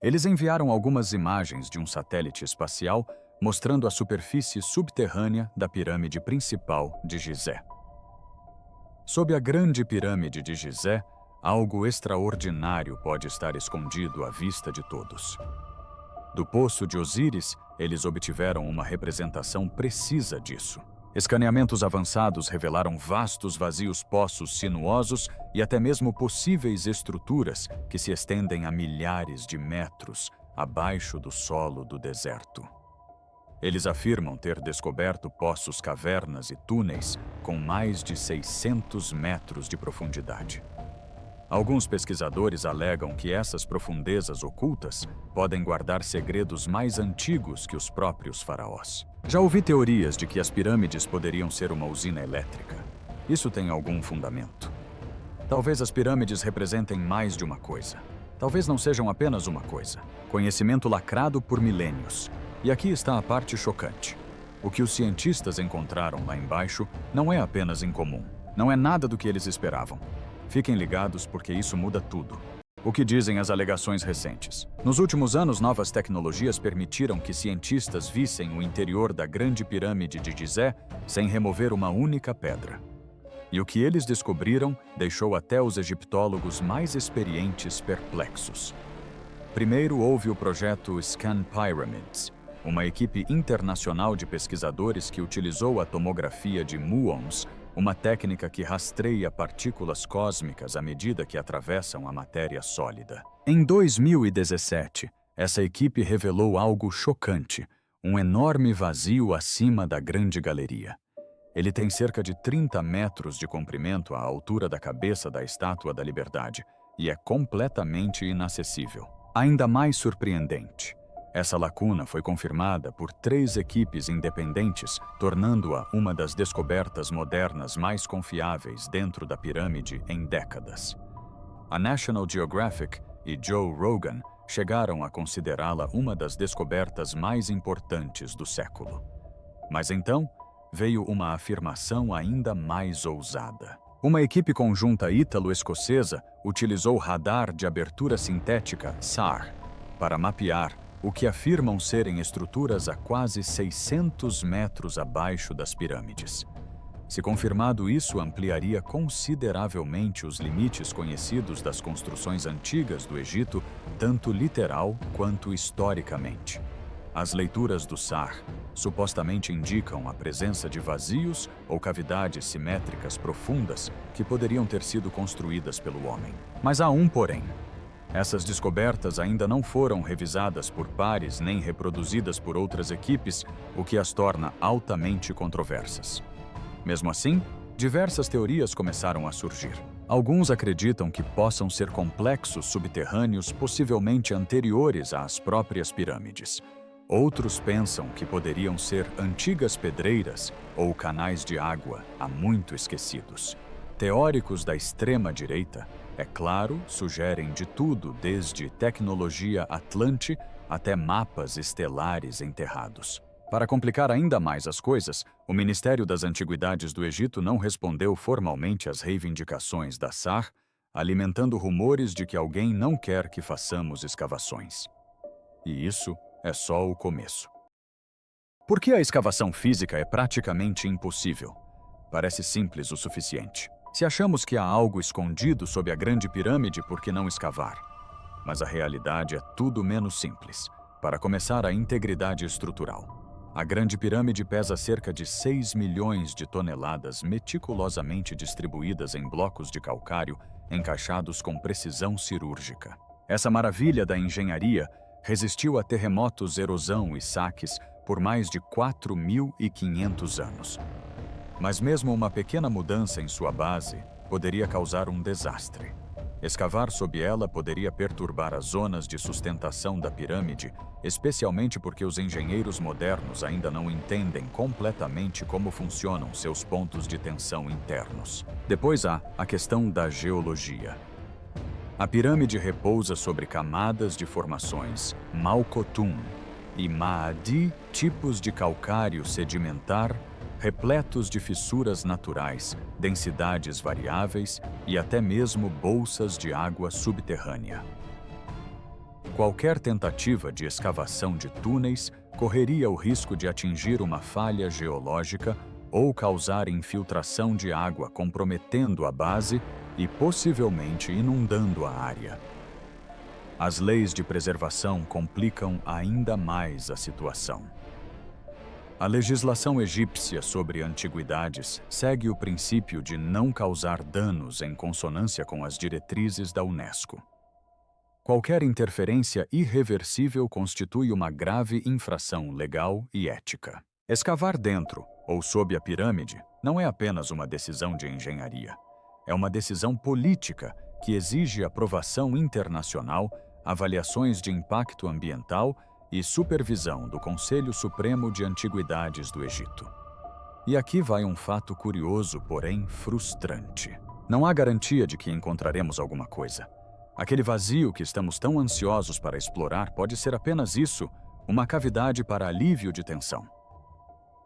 Eles enviaram algumas imagens de um satélite espacial mostrando a superfície subterrânea da pirâmide principal de Gizé. Sob a grande pirâmide de Gizé, algo extraordinário pode estar escondido à vista de todos. Do poço de Osíris, eles obtiveram uma representação precisa disso. Escaneamentos avançados revelaram vastos vazios poços sinuosos e até mesmo possíveis estruturas que se estendem a milhares de metros abaixo do solo do deserto. Eles afirmam ter descoberto poços, cavernas e túneis com mais de 600 metros de profundidade. Alguns pesquisadores alegam que essas profundezas ocultas podem guardar segredos mais antigos que os próprios faraós. Já ouvi teorias de que as pirâmides poderiam ser uma usina elétrica. Isso tem algum fundamento. Talvez as pirâmides representem mais de uma coisa. Talvez não sejam apenas uma coisa. Conhecimento lacrado por milênios. E aqui está a parte chocante. O que os cientistas encontraram lá embaixo não é apenas incomum. Não é nada do que eles esperavam. Fiquem ligados porque isso muda tudo. O que dizem as alegações recentes? Nos últimos anos, novas tecnologias permitiram que cientistas vissem o interior da Grande Pirâmide de Gizé sem remover uma única pedra. E o que eles descobriram deixou até os egiptólogos mais experientes perplexos. Primeiro houve o projeto Scan Pyramids, uma equipe internacional de pesquisadores que utilizou a tomografia de muons, uma técnica que rastreia partículas cósmicas à medida que atravessam a matéria sólida. Em 2017, essa equipe revelou algo chocante, um enorme vazio acima da Grande Galeria. Ele tem cerca de 30 metros de comprimento à altura da cabeça da Estátua da Liberdade e é completamente inacessível. Ainda mais surpreendente, essa lacuna foi confirmada por 3 equipes independentes, tornando-a uma das descobertas modernas mais confiáveis dentro da pirâmide em décadas. A National Geographic e Joe Rogan chegaram a considerá-la uma das descobertas mais importantes do século. Mas então, veio uma afirmação ainda mais ousada. Uma equipe conjunta ítalo-escocesa utilizou radar de abertura sintética SAR para mapear o que afirmam serem estruturas a quase 600 metros abaixo das pirâmides. Se confirmado, isso ampliaria consideravelmente os limites conhecidos das construções antigas do Egito, tanto literal quanto historicamente. As leituras do SAR supostamente indicam a presença de vazios ou cavidades simétricas profundas que poderiam ter sido construídas pelo homem. Mas há um porém. Essas descobertas ainda não foram revisadas por pares nem reproduzidas por outras equipes, o que as torna altamente controversas. Mesmo assim, diversas teorias começaram a surgir. Alguns acreditam que possam ser complexos subterrâneos possivelmente anteriores às próprias pirâmides. Outros pensam que poderiam ser antigas pedreiras ou canais de água há muito esquecidos. Teóricos da extrema-direita, é claro, sugerem de tudo, desde tecnologia atlante até mapas estelares enterrados. Para complicar ainda mais as coisas, o Ministério das Antiguidades do Egito não respondeu formalmente às reivindicações da SAR, alimentando rumores de que alguém não quer que façamos escavações. E isso é só o começo. Por que a escavação física é praticamente impossível? Parece simples o suficiente. Se achamos que há algo escondido sob a Grande Pirâmide, por que não escavar? Mas a realidade é tudo menos simples. Para começar, a integridade estrutural. A Grande Pirâmide pesa cerca de 6 milhões de toneladas meticulosamente distribuídas em blocos de calcário encaixados com precisão cirúrgica. Essa maravilha da engenharia resistiu a terremotos, erosão e saques por mais de 4.500 anos. Mas mesmo uma pequena mudança em sua base poderia causar um desastre. Escavar sob ela poderia perturbar as zonas de sustentação da pirâmide, especialmente porque os engenheiros modernos ainda não entendem completamente como funcionam seus pontos de tensão internos. Depois há a questão da geologia. A pirâmide repousa sobre camadas de formações Malkotum e Maadi, tipos de calcário sedimentar, repletos de fissuras naturais, densidades variáveis e até mesmo bolsas de água subterrânea. qualquer tentativa de escavação de túneis correria o risco de atingir uma falha geológica ou causar infiltração de água, comprometendo a base e possivelmente inundando a área. As leis de preservação complicam ainda mais a situação. A legislação egípcia sobre antiguidades segue o princípio de não causar danos em consonância com as diretrizes da Unesco. Qualquer interferência irreversível constitui uma grave infração legal e ética. Escavar dentro ou sob a pirâmide não é apenas uma decisão de engenharia. É uma decisão política que exige aprovação internacional, avaliações de impacto ambiental e supervisão do Conselho Supremo de Antiguidades do Egito. E aqui vai um fato curioso, porém frustrante. Não há garantia de que encontraremos alguma coisa. Aquele vazio que estamos tão ansiosos para explorar pode ser apenas isso, uma cavidade para alívio de tensão.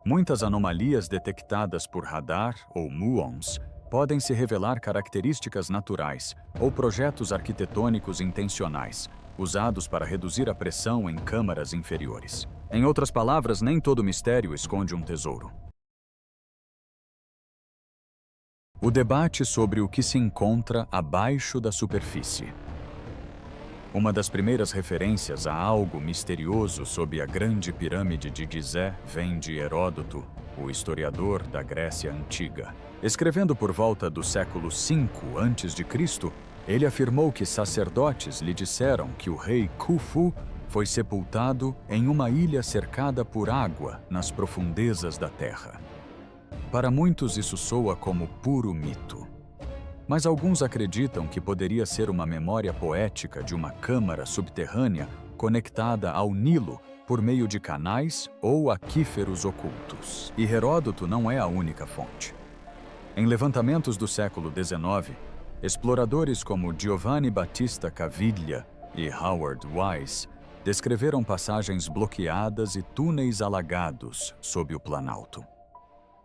Muitas anomalias detectadas por radar ou muons podem se revelar características naturais ou projetos arquitetônicos intencionais, usados para reduzir a pressão em câmaras inferiores. Em outras palavras, nem todo mistério esconde um tesouro. O debate sobre o que se encontra abaixo da superfície. Uma das primeiras referências a algo misterioso sob a Grande Pirâmide de Gizé vem de Heródoto, o historiador da Grécia Antiga. Escrevendo por volta do século V a.C., ele afirmou que sacerdotes lhe disseram que o rei Khufu foi sepultado em uma ilha cercada por água nas profundezas da terra. Para muitos isso soa como puro mito. Mas alguns acreditam que poderia ser uma memória poética de uma câmara subterrânea conectada ao Nilo por meio de canais ou aquíferos ocultos. E Heródoto não é a única fonte. Em levantamentos do século XIX, exploradores como Giovanni Battista Caviglia e Howard Wise descreveram passagens bloqueadas e túneis alagados sob o Planalto.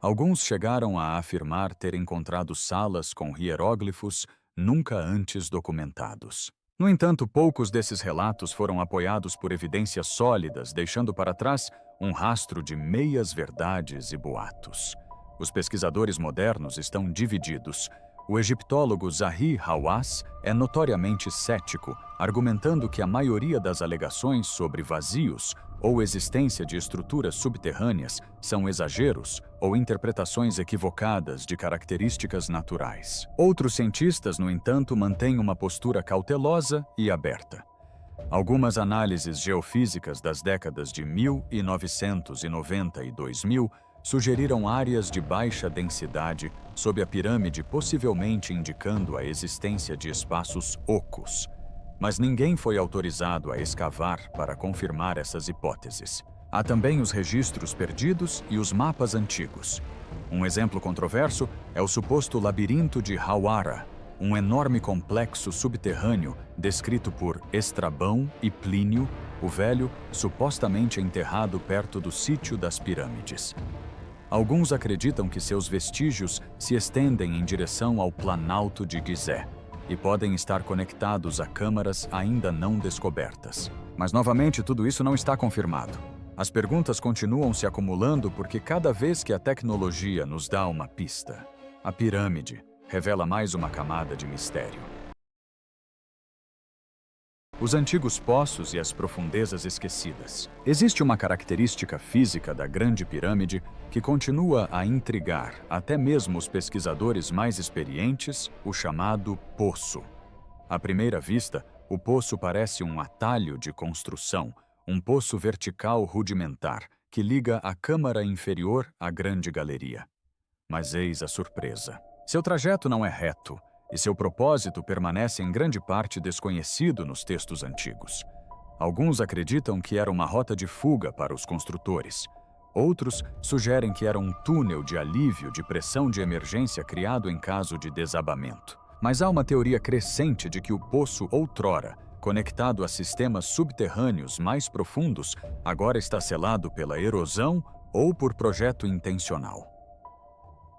Alguns chegaram a afirmar ter encontrado salas com hieróglifos nunca antes documentados. No entanto, poucos desses relatos foram apoiados por evidências sólidas, deixando para trás um rastro de meias-verdades e boatos. Os pesquisadores modernos estão divididos. O egiptólogo Zahi Hawass é notoriamente cético, argumentando que a maioria das alegações sobre vazios ou existência de estruturas subterrâneas são exageros ou interpretações equivocadas de características naturais. Outros cientistas, no entanto, mantêm uma postura cautelosa e aberta. Algumas análises geofísicas das décadas de 1990 e 2000 sugeriram áreas de baixa densidade sob a pirâmide, possivelmente indicando a existência de espaços ocos. Mas ninguém foi autorizado a escavar para confirmar essas hipóteses. Há também os registros perdidos e os mapas antigos. Um exemplo controverso é o suposto labirinto de Hawara, um enorme complexo subterrâneo descrito por Estrabão e Plínio, o Velho, supostamente enterrado perto do sítio das pirâmides. Alguns acreditam que seus vestígios se estendem em direção ao Planalto de Gizé e podem estar conectados a câmaras ainda não descobertas. Mas, novamente, tudo isso não está confirmado. As perguntas continuam se acumulando porque cada vez que a tecnologia nos dá uma pista, a pirâmide revela mais uma camada de mistério. Os antigos poços e as profundezas esquecidas. Existe uma característica física da Grande Pirâmide que continua a intrigar até mesmo os pesquisadores mais experientes, o chamado poço. À primeira vista, o poço parece um atalho de construção, um poço vertical rudimentar que liga a câmara inferior à grande galeria. Mas eis a surpresa. Seu trajeto não é reto, e seu propósito permanece em grande parte desconhecido nos textos antigos. Alguns acreditam que era uma rota de fuga para os construtores. Outros sugerem que era um túnel de alívio de pressão de emergência criado em caso de desabamento. Mas há uma teoria crescente de que o poço outrora, conectado a sistemas subterrâneos mais profundos, agora está selado pela erosão ou por projeto intencional.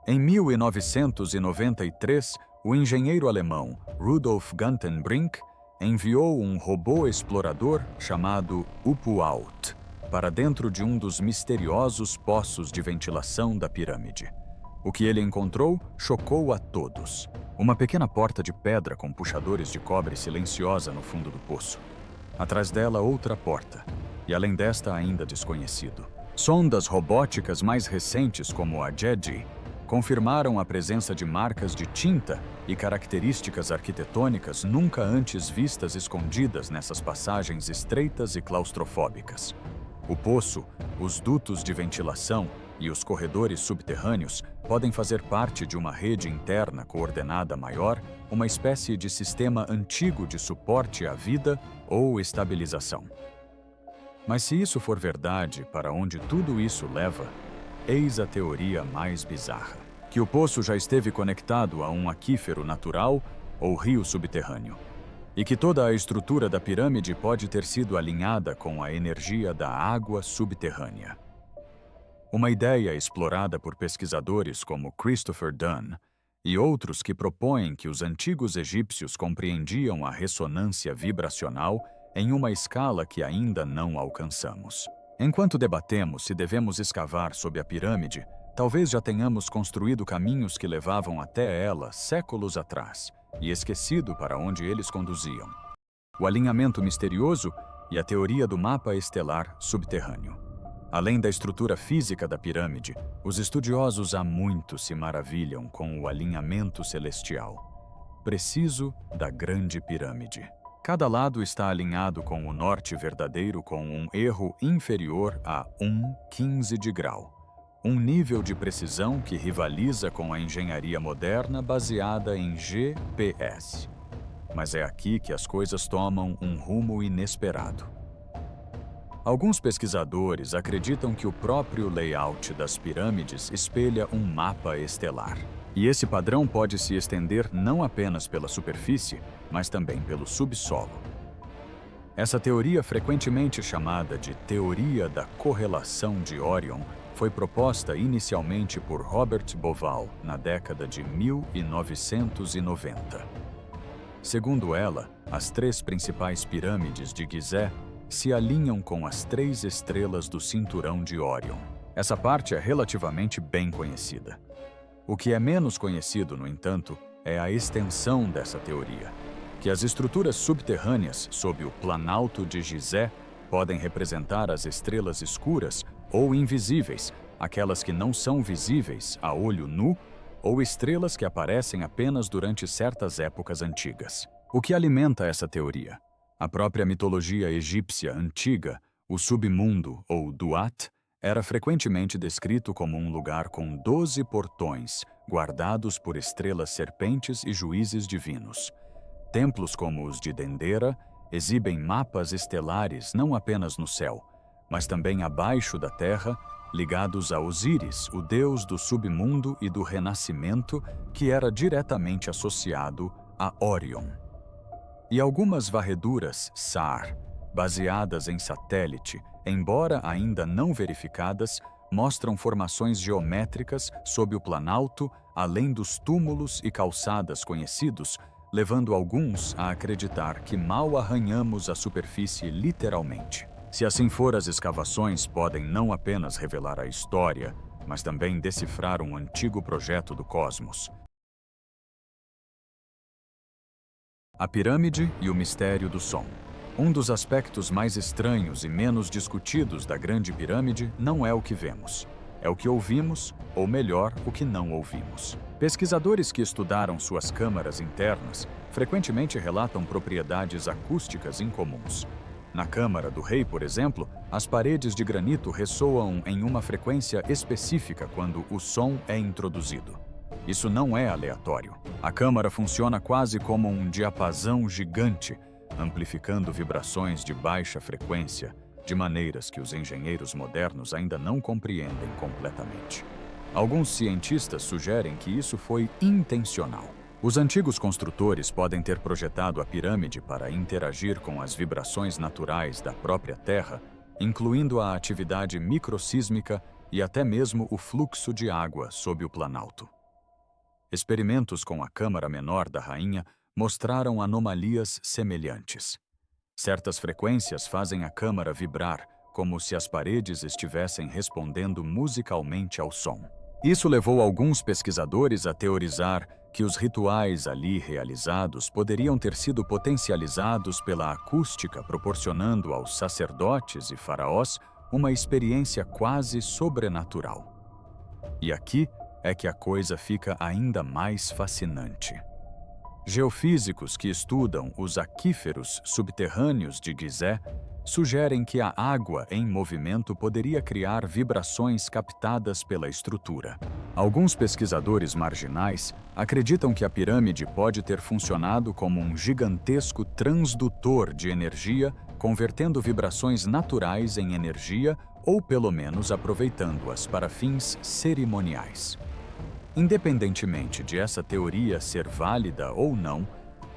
Em 1993, o engenheiro alemão Rudolf Gantenbrink enviou um robô explorador chamado Upuaut para dentro de um dos misteriosos poços de ventilação da pirâmide. O que ele encontrou chocou a todos. Uma pequena porta de pedra com puxadores de cobre silenciosa no fundo do poço. Atrás dela, outra porta, e além desta, ainda desconhecido. Sondas robóticas mais recentes, como a JEDI, confirmaram a presença de marcas de tinta e características arquitetônicas nunca antes vistas escondidas nessas passagens estreitas e claustrofóbicas. O poço, os dutos de ventilação e os corredores subterrâneos podem fazer parte de uma rede interna coordenada maior, uma espécie de sistema antigo de suporte à vida ou estabilização. Mas se isso for verdade, para onde tudo isso leva, eis a teoria mais bizarra: que o poço já esteve conectado a um aquífero natural ou rio subterrâneo, e que toda a estrutura da pirâmide pode ter sido alinhada com a energia da água subterrânea. Uma ideia explorada por pesquisadores como Christopher Dunn e outros que propõem que os antigos egípcios compreendiam a ressonância vibracional em uma escala que ainda não alcançamos. Enquanto debatemos se devemos escavar sob a pirâmide, talvez já tenhamos construído caminhos que levavam até ela séculos atrás e esquecido para onde eles conduziam. O alinhamento misterioso e a teoria do mapa estelar subterrâneo. Além da estrutura física da pirâmide, os estudiosos há muito se maravilham com o alinhamento celestial, preciso da Grande Pirâmide. Cada lado está alinhado com o norte verdadeiro com um erro inferior a 1/15 de grau, um nível de precisão que rivaliza com a engenharia moderna baseada em GPS. Mas é aqui que as coisas tomam um rumo inesperado. Alguns pesquisadores acreditam que o próprio layout das pirâmides espelha um mapa estelar. E esse padrão pode se estender não apenas pela superfície, mas também pelo subsolo. Essa teoria, frequentemente chamada de teoria da correlação de Orion, foi proposta inicialmente por Robert Bauval na década de 1990. Segundo ela, as 3 principais pirâmides de Gizé se alinham com as 3 estrelas do cinturão de Orion. Essa parte é relativamente bem conhecida. O que é menos conhecido, no entanto, é a extensão dessa teoria, que as estruturas subterrâneas sob o planalto de Gizé podem representar as estrelas escuras ou invisíveis, aquelas que não são visíveis a olho nu, ou estrelas que aparecem apenas durante certas épocas antigas. O que alimenta essa teoria? A própria mitologia egípcia antiga, o submundo, ou Duat, era frequentemente descrito como um lugar com 12 portões, guardados por estrelas serpentes e juízes divinos. Templos como os de Dendera exibem mapas estelares não apenas no céu, mas também abaixo da terra, ligados a Osíris, o deus do submundo e do renascimento, que era diretamente associado a Orion. E algumas varreduras SAR, baseadas em satélite, embora ainda não verificadas, mostram formações geométricas sob o planalto, além dos túmulos e calçadas conhecidos, levando alguns a acreditar que mal arranhamos a superfície literalmente. Se assim for, as escavações podem não apenas revelar a história, mas também decifrar um antigo projeto do cosmos. A pirâmide e o mistério do som. Um dos aspectos mais estranhos e menos discutidos da Grande Pirâmide não é o que vemos. É o que ouvimos, ou melhor, o que não ouvimos. Pesquisadores que estudaram suas câmaras internas frequentemente relatam propriedades acústicas incomuns. Na Câmara do Rei, por exemplo, as paredes de granito ressoam em uma frequência específica quando o som é introduzido. Isso não é aleatório. A câmara funciona quase como um diapasão gigante, amplificando vibrações de baixa frequência, de maneiras que os engenheiros modernos ainda não compreendem completamente. Alguns cientistas sugerem que isso foi intencional. Os antigos construtores podem ter projetado a pirâmide para interagir com as vibrações naturais da própria Terra, incluindo a atividade microsísmica e até mesmo o fluxo de água sob o planalto. Experimentos com a câmara menor da rainha mostraram anomalias semelhantes. Certas frequências fazem a câmara vibrar, como se as paredes estivessem respondendo musicalmente ao som. Isso levou alguns pesquisadores a teorizar que os rituais ali realizados poderiam ter sido potencializados pela acústica, proporcionando aos sacerdotes e faraós uma experiência quase sobrenatural. E aqui é que a coisa fica ainda mais fascinante. Geofísicos que estudam os aquíferos subterrâneos de Gizé sugerem que a água em movimento poderia criar vibrações captadas pela estrutura. Alguns pesquisadores marginais acreditam que a pirâmide pode ter funcionado como um gigantesco transdutor de energia, convertendo vibrações naturais em energia ou pelo menos aproveitando-as para fins cerimoniais. Independentemente de essa teoria ser válida ou não,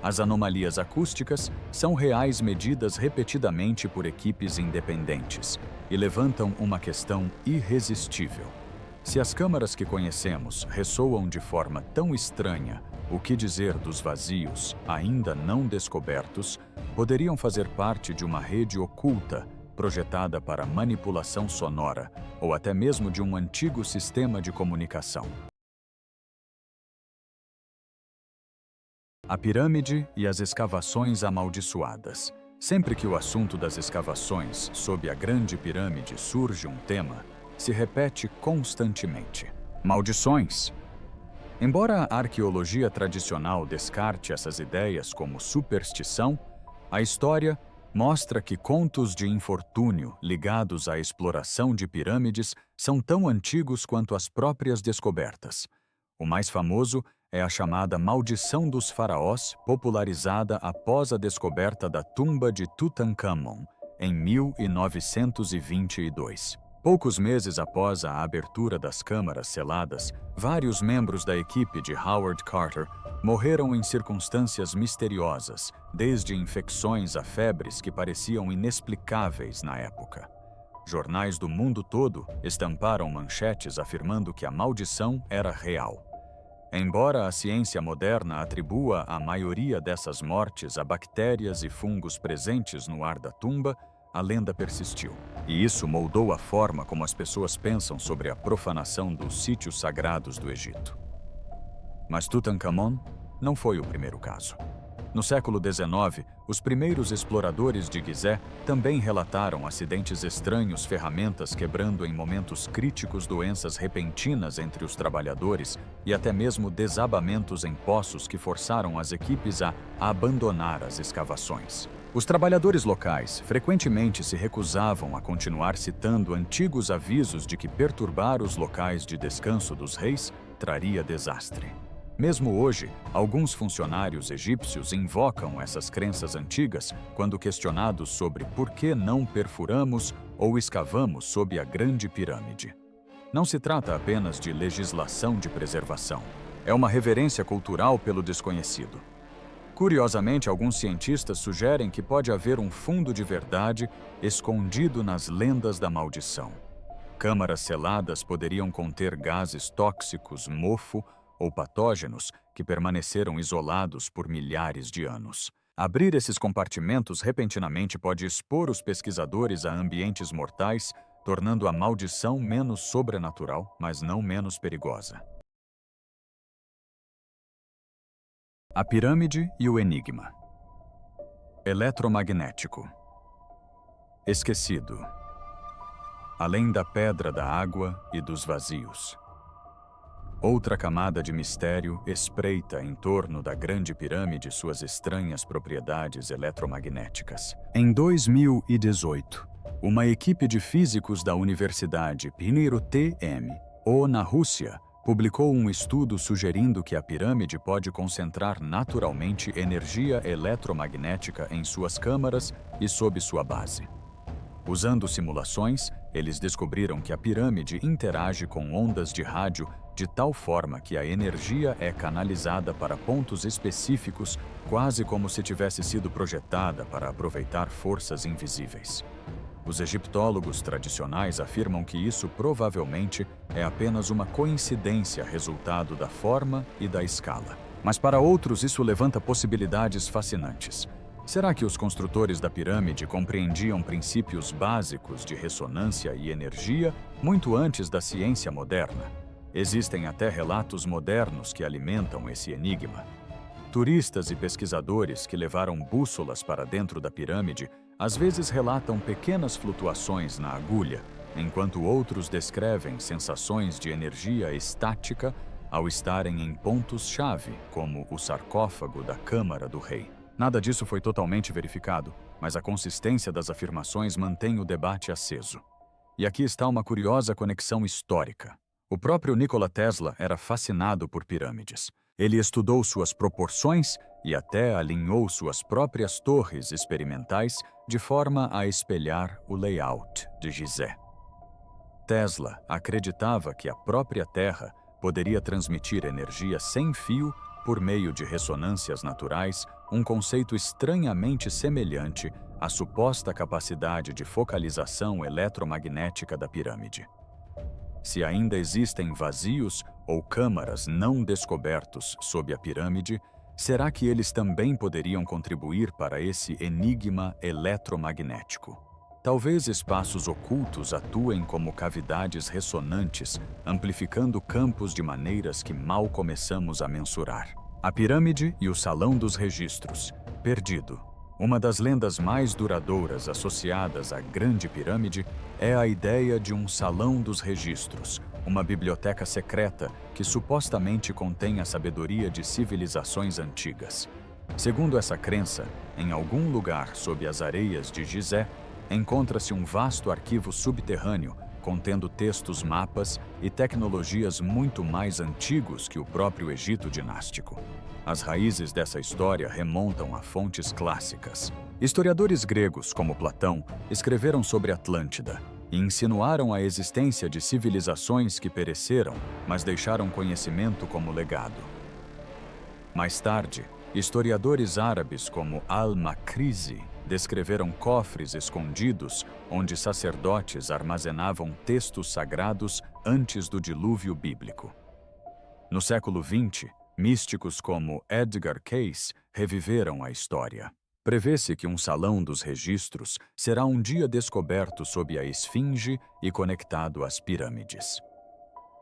as anomalias acústicas são reais medidas repetidamente por equipes independentes e levantam uma questão irresistível. Se as câmaras que conhecemos ressoam de forma tão estranha, o que dizer dos vazios, ainda não descobertos, poderiam fazer parte de uma rede oculta, projetada para manipulação sonora, ou até mesmo de um antigo sistema de comunicação. A pirâmide e as escavações amaldiçoadas. Sempre que o assunto das escavações sob a Grande Pirâmide surge um tema, se repete constantemente: maldições. Embora a arqueologia tradicional descarte essas ideias como superstição, a história mostra que contos de infortúnio ligados à exploração de pirâmides são tão antigos quanto as próprias descobertas. O mais famoso é a chamada Maldição dos Faraós, popularizada após a descoberta da tumba de Tutankhamon, em 1922. Poucos meses após a abertura das câmaras seladas, vários membros da equipe de Howard Carter morreram em circunstâncias misteriosas, desde infecções a febres que pareciam inexplicáveis na época. Jornais do mundo todo estamparam manchetes afirmando que a maldição era real. Embora a ciência moderna atribua a maioria dessas mortes a bactérias e fungos presentes no ar da tumba, a lenda persistiu. E isso moldou a forma como as pessoas pensam sobre a profanação dos sítios sagrados do Egito. Mas Tutankhamon não foi o primeiro caso. No século XIX, os primeiros exploradores de Gizé também relataram acidentes estranhos, ferramentas quebrando em momentos críticos, doenças repentinas entre os trabalhadores e até mesmo desabamentos em poços que forçaram as equipes a abandonar as escavações. Os trabalhadores locais frequentemente se recusavam a continuar citando antigos avisos de que perturbar os locais de descanso dos reis traria desastre. Mesmo hoje, alguns funcionários egípcios invocam essas crenças antigas quando questionados sobre por que não perfuramos ou escavamos sob a Grande Pirâmide. Não se trata apenas de legislação de preservação. É uma reverência cultural pelo desconhecido. Curiosamente, alguns cientistas sugerem que pode haver um fundo de verdade escondido nas lendas da maldição. Câmaras seladas poderiam conter gases tóxicos, mofo ou patógenos que permaneceram isolados por milhares de anos. Abrir esses compartimentos repentinamente pode expor os pesquisadores a ambientes mortais, tornando a maldição menos sobrenatural, mas não menos perigosa. A pirâmide e o enigma. Eletromagnético. Esquecido. Além da pedra, da água e dos vazios. Outra camada de mistério espreita em torno da Grande Pirâmide suas estranhas propriedades eletromagnéticas. Em 2018, uma equipe de físicos da Universidade Pinheiro-TM, na Rússia, publicou um estudo sugerindo que a pirâmide pode concentrar naturalmente energia eletromagnética em suas câmaras e sob sua base. Usando simulações, eles descobriram que a pirâmide interage com ondas de rádio de tal forma que a energia é canalizada para pontos específicos, quase como se tivesse sido projetada para aproveitar forças invisíveis. Os egiptólogos tradicionais afirmam que isso provavelmente é apenas uma coincidência resultado da forma e da escala. Mas para outros isso levanta possibilidades fascinantes. Será que os construtores da pirâmide compreendiam princípios básicos de ressonância e energia muito antes da ciência moderna? Existem até relatos modernos que alimentam esse enigma. Turistas e pesquisadores que levaram bússolas para dentro da pirâmide às vezes relatam pequenas flutuações na agulha, enquanto outros descrevem sensações de energia estática ao estarem em pontos-chave, como o sarcófago da Câmara do Rei. Nada disso foi totalmente verificado, mas a consistência das afirmações mantém o debate aceso. E aqui está uma curiosa conexão histórica. O próprio Nikola Tesla era fascinado por pirâmides. Ele estudou suas proporções e até alinhou suas próprias torres experimentais de forma a espelhar o layout de Gizé. Tesla acreditava que a própria Terra poderia transmitir energia sem fio por meio de ressonâncias naturais, um conceito estranhamente semelhante à suposta capacidade de focalização eletromagnética da pirâmide. Se ainda existem vazios ou câmaras não descobertos sob a pirâmide, será que eles também poderiam contribuir para esse enigma eletromagnético? Talvez espaços ocultos atuem como cavidades ressonantes, amplificando campos de maneiras que mal começamos a mensurar. A pirâmide e o Salão dos Registros, perdido. Uma das lendas mais duradouras associadas à Grande Pirâmide é a ideia de um Salão dos Registros, uma biblioteca secreta que supostamente contém a sabedoria de civilizações antigas. Segundo essa crença, em algum lugar sob as areias de Gizé, encontra-se um vasto arquivo subterrâneo contendo textos, mapas e tecnologias muito mais antigos que o próprio Egito dinástico. As raízes dessa história remontam a fontes clássicas. Historiadores gregos, como Platão, escreveram sobre Atlântida e insinuaram a existência de civilizações que pereceram, mas deixaram conhecimento como legado. Mais tarde, historiadores árabes como Al-Makrizi descreveram cofres escondidos onde sacerdotes armazenavam textos sagrados antes do dilúvio bíblico. No século XX, místicos como Edgar Cayce reviveram a história. Prevê-se que um salão dos registros será um dia descoberto sob a Esfinge e conectado às pirâmides.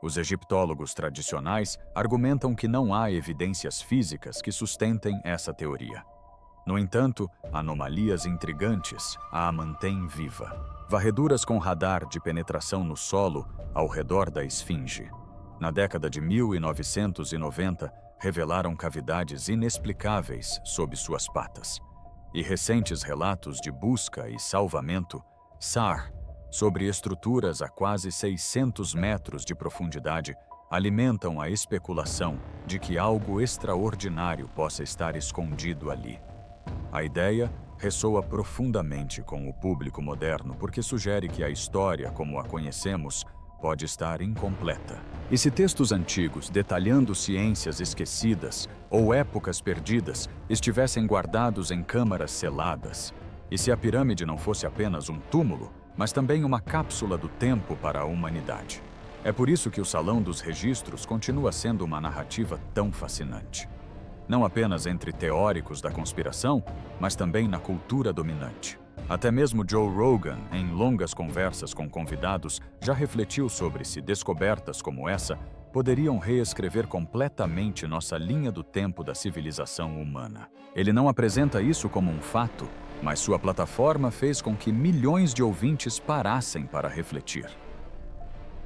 Os egiptólogos tradicionais argumentam que não há evidências físicas que sustentem essa teoria. No entanto, anomalias intrigantes a mantêm viva. Varreduras com radar de penetração no solo ao redor da Esfinge, na década de 1990, revelaram cavidades inexplicáveis sob suas patas. E recentes relatos de busca e salvamento, SAR, sobre estruturas a quase 600 metros de profundidade, alimentam a especulação de que algo extraordinário possa estar escondido ali. A ideia ressoa profundamente com o público moderno porque sugere que a história, como a conhecemos, pode estar incompleta. E se textos antigos, detalhando ciências esquecidas ou épocas perdidas, estivessem guardados em câmaras seladas? E se a pirâmide não fosse apenas um túmulo, mas também uma cápsula do tempo para a humanidade? É por isso que o Salão dos Registros continua sendo uma narrativa tão fascinante. Não apenas entre teóricos da conspiração, mas também na cultura dominante. Até mesmo Joe Rogan, em longas conversas com convidados, já refletiu sobre se descobertas como essa poderiam reescrever completamente nossa linha do tempo da civilização humana. Ele não apresenta isso como um fato, mas sua plataforma fez com que milhões de ouvintes parassem para refletir.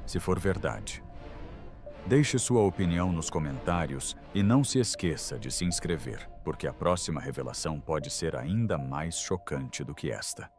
Se for verdade, deixe sua opinião nos comentários e não se esqueça de se inscrever, porque a próxima revelação pode ser ainda mais chocante do que esta.